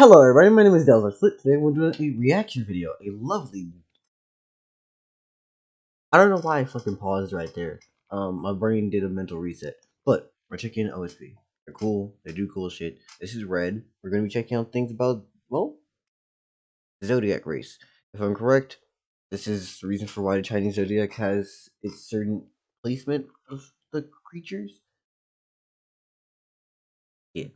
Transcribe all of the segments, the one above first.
Hello everybody, my name is Delta Slit. Today we're doing a reaction video. A lovely... I don't know why I fucking paused right there. My brain did a mental reset. But we're checking OSP. They're cool, they do cool shit. This is Red. We're gonna be checking out things about, well, the Zodiac race. If I'm correct, this is the reason for why the Chinese Zodiac has its certain placement of the creatures. Yeah.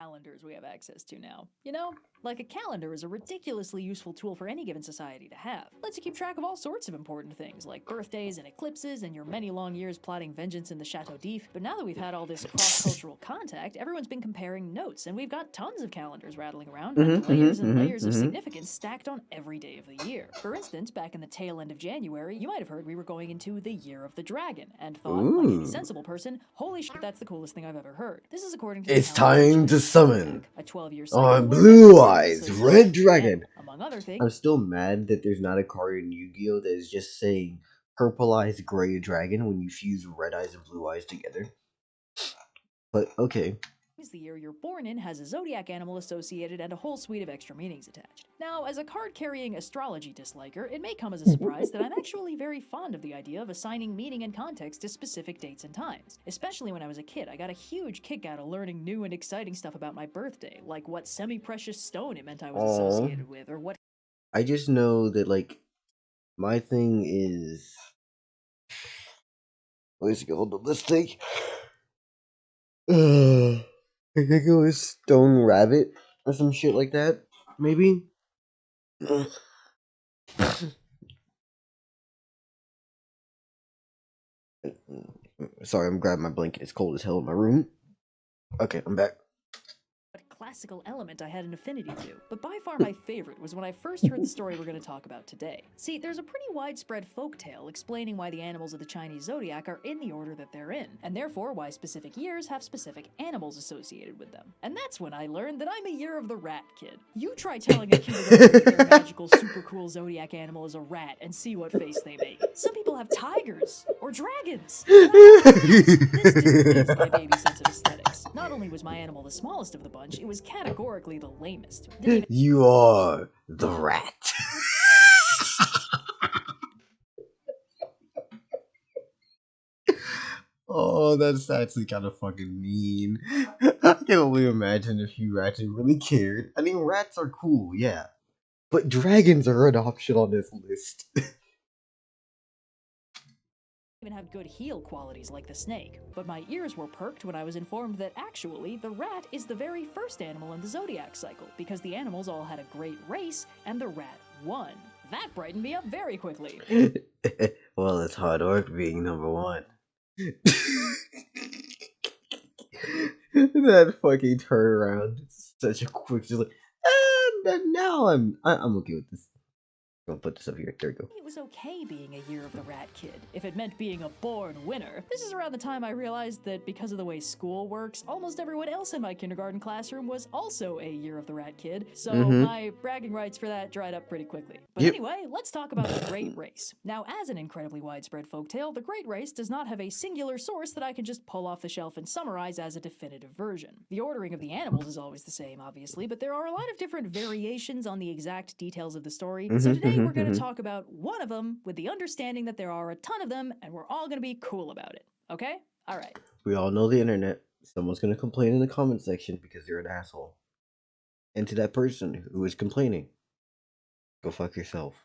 Calendars we have access to now. You know, like a calendar is a ridiculously useful tool for any given society to have. Lets you keep track of all sorts of important things, like birthdays and eclipses and your many long years plotting vengeance in the Chateau d'If. But now that we've had all this cross-cultural contact, everyone's been comparing notes, and we've got tons of calendars rattling around, and layers and layers of significance stacked on every day of the year. For instance, back in the tail end of January, you might have heard we were going into the Year of the Dragon, and thought, like any sensible person, holy shit, that's the coolest thing I've ever heard. This is according to It's time to summon a 12-year on Blue Eyes Red Dragon. Among other things. I'm still mad that there's not a card in Yu-Gi-Oh! That is just saying Purple Eyes Gray Dragon when you fuse Red Eyes and Blue Eyes together. But okay. The year you're born in has a zodiac animal associated and a whole suite of extra meanings attached. Now, as a card-carrying astrology disliker, it may come as a surprise that I'm actually very fond of the idea of assigning meaning and context to specific dates and times. Especially when I was a kid, I got a huge kick out of learning new and exciting stuff about my birthday, like what semi-precious stone it meant I was associated with, or what... I just know that, like, my thing is... Where's it go? Let's take... I think it was Stone Rabbit or some shit like that, maybe? Sorry, I'm grabbing my blanket. It's cold as hell in my room. Okay, I'm back. Classical element I had an affinity to, but by far my favorite was when I first heard the story we're going to talk about today. See, there's a pretty widespread folktale explaining why the animals of the Chinese zodiac are in the order that they're in, and therefore why specific years have specific animals associated with them. And that's when I learned that I'm a year of the rat kid. You try telling a kid that their magical, super cool zodiac animal is a rat and see what face they make. Some people have tigers or dragons. This displeased my baby sense of aesthetics. Not only was my animal the smallest of the bunch, it was categorically the lamest. You are the rat. Oh, that's actually kind of fucking mean. I can only imagine if you actually really cared. I mean, rats are cool, yeah. But dragons are an option on this list. Even have good heal qualities like the snake, but my ears were perked when I was informed that actually the rat is the very first animal in the zodiac cycle, because the animals all had a great race and the rat won. That brightened me up very quickly. Well, it's hard work being number one. That fucking turnaround, such a quick, just like, now I'm okay with this. I'll put this up here. There we go. It was okay being a year of the rat kid, if it meant being a born winner. This is around the time I realized that because of the way school works, almost everyone else in my kindergarten classroom was also a year of the rat kid, so my bragging rights for that dried up pretty quickly. But anyway, let's talk about the Great Race. Now, as an incredibly widespread folktale, the Great Race does not have a singular source that I can just pull off the shelf and summarize as a definitive version. The ordering of the animals is always the same, obviously, but there are a lot of different variations on the exact details of the story, so today we're going to talk about one of them with the understanding that there are a ton of them and we're all going to be cool about it. Okay? All right. We all know the internet. Someone's going to complain in the comment section because you're an asshole. And to that person who is complaining, go fuck yourself.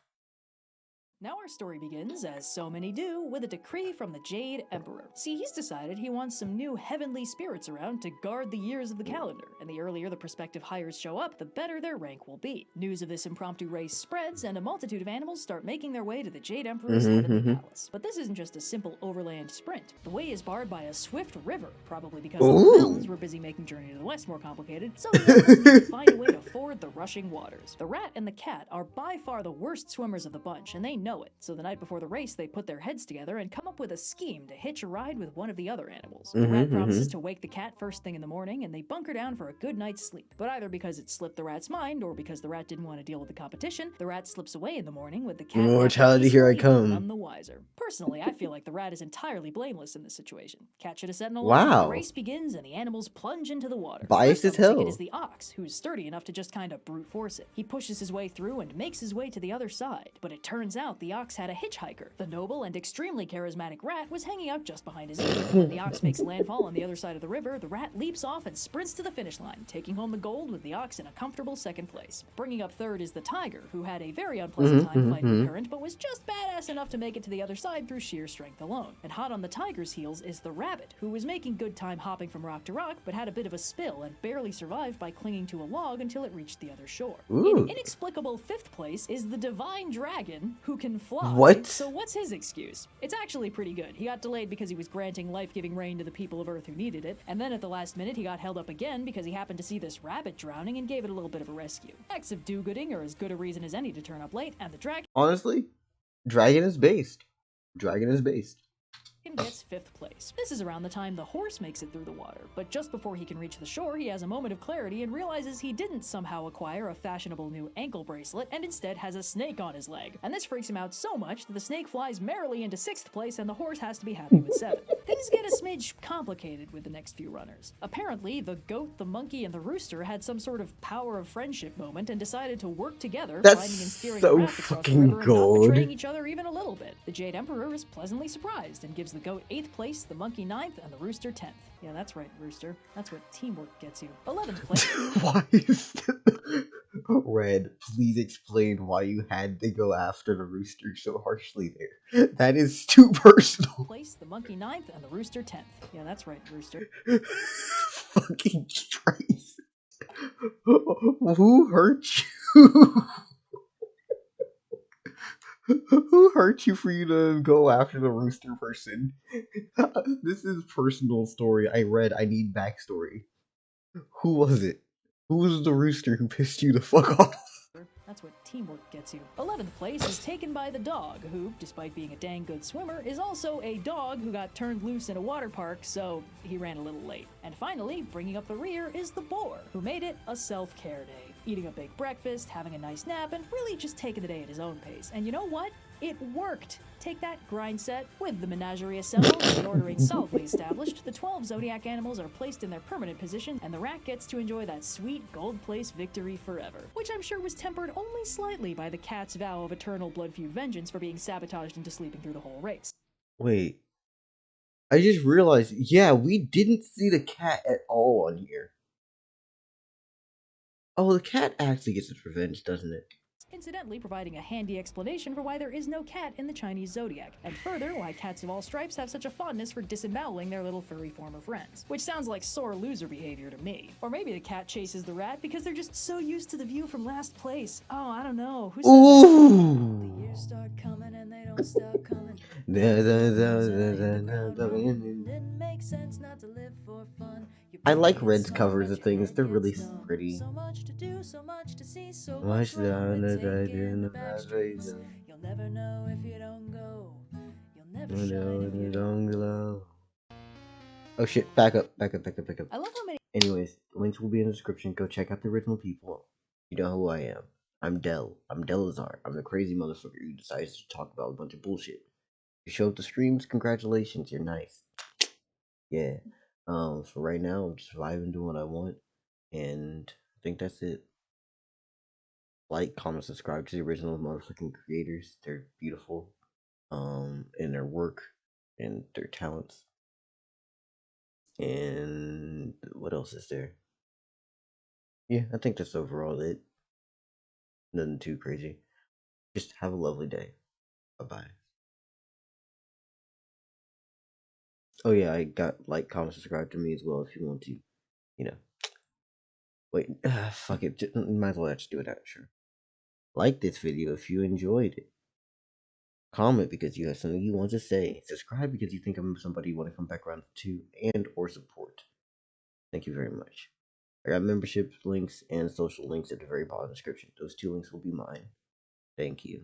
Now our story begins, as so many do, with a decree from the Jade Emperor. See, he's decided he wants some new heavenly spirits around to guard the years of the calendar, and the earlier the prospective hires show up, the better their rank will be. News of this impromptu race spreads, and a multitude of animals start making their way to the Jade Emperor's heavenly palace. But this isn't just a simple overland sprint. The way is barred by a swift river, probably because the mountains were busy making journey to the west more complicated, so the animals need to find a way to ford the rushing waters. The rat and the cat are by far the worst swimmers of the bunch, and they know know it. So the night before the race, they put their heads together and come up with a scheme to hitch a ride with one of the other animals. The rat promises to wake the cat first thing in the morning, and they bunker down for a good night's sleep. But either because it slipped the rat's mind, or because the rat didn't want to deal with the competition, the rat slips away in the morning with the cat Mortality, here I come. none the wiser. Personally, I feel like the rat is entirely blameless in this situation. Cat should have said no. Wow. The race begins, and the animals plunge into the water. Biased as hell. It is the ox, who's sturdy enough to just kind of brute force it. He pushes his way through and makes his way to the other side. But it turns out the ox had a hitchhiker. The noble and extremely charismatic rat was hanging out just behind his ear. When the ox makes landfall on the other side of the river, the rat leaps off and sprints to the finish line, taking home the gold with the ox in a comfortable second place. Bringing up third is the tiger, who had a very unpleasant time fighting the current, but was just badass enough to make it to the other side through sheer strength alone. And hot on the tiger's heels is the rabbit, who was making good time hopping from rock to rock, but had a bit of a spill and barely survived by clinging to a log until it reached the other shore. In inexplicable fifth place is the divine dragon, who can fly. What? So what's his excuse? It's actually pretty good. He got delayed because he was granting life-giving rain to the people of Earth who needed it, and then at the last minute he got held up again because he happened to see this rabbit drowning and gave it a little bit of a rescue. Acts of do-gooding are as good a reason as any to turn up late, and the dragon... Honestly, dragon is based. Dragon is based. Gets fifth place. This is around the time the horse makes it through the water, but just before he can reach the shore, he has a moment of clarity and realizes he didn't somehow acquire a fashionable new ankle bracelet and instead has a snake on his leg. And this freaks him out so much that the snake flies merrily into sixth place and the horse has to be happy with seventh. Things get a smidge complicated with the next few runners. Apparently, the goat, the monkey, and the rooster had some sort of power of friendship moment and decided to work together, finding and steering so the raft across the fucking river and not gold. betraying each other even a little bit. The Jade Emperor is pleasantly surprised and gives the goat 8th place, the monkey 9th, and the rooster 10th. Yeah, that's right, rooster. That's what teamwork gets you. 11th place. Why is Red, please explain why you had to go after the rooster so harshly there. That is too personal. Place, the monkey 9th, and the rooster 10th. Yeah, that's right, rooster. Fucking Christ. Who hurt you? Who hurt you for you to go after the rooster person? This is personal story. I need backstory. Who was it? Who was the rooster who pissed you the fuck off? That's what teamwork gets you. 11th place is taken by the dog, who, despite being a dang good swimmer, is also a dog who got turned loose in a water park, so he ran a little late. And finally, bringing up the rear is the boar, who made it a self-care day. Eating a big breakfast, having a nice nap, and really just taking the day at his own pace. And you know what? It worked! Take that, grind set. With the menagerie assembled and the ordering solidly established, the 12 Zodiac animals are placed in their permanent position, and the rat gets to enjoy that sweet gold place victory forever. Which I'm sure was tempered only slightly by the cat's vow of eternal blood feud vengeance for being sabotaged into sleeping through the whole race. Wait. I just realized, yeah, we didn't see the cat at all on here. Oh, the cat actually gets its revenge, doesn't it? Incidentally providing a handy explanation for why there is no cat in the Chinese zodiac, and further why cats of all stripes have such a fondness for disemboweling their little furry former friends, which sounds like sore loser behavior to me. Or maybe the cat chases the rat because they're just so used to the view from last place. Oh, I don't know. Who said that? The years start coming and they don't stop coming. Didn't make sense not to live for fun. I like Red's covers of things. They're really pretty. So much to do, so much to see, so Much much room to down the take in the back streets. back. You'll never know if you don't go. You'll never No, shine if you don't glow. Oh shit, back up. I love how many Anyways, links will be in the description. Go check out the original people. You know who I am. I'm Del. I'm Delazar. I'm the crazy motherfucker who decides to talk about a bunch of bullshit. You show up the streams, congratulations, you're nice. Yeah. For right now, I'm just surviving, doing what I want, and I think that's it. Like, comment, subscribe to the original motherfucking creators. They're beautiful, in their work and their talents. And what else is there? Yeah, I think that's overall it. Nothing too crazy. Just have a lovely day. Bye-bye. Oh yeah, I got like, comment, subscribe to me as well if you want to, you know. Wait, fuck it, might as well just do it out, sure. Like this video if you enjoyed it. Comment because you have something you want to say. Subscribe because you think I'm somebody you want to come back around to and or support. Thank you very much. I got membership links and social links at the very bottom of the description. Those two links will be mine. Thank you.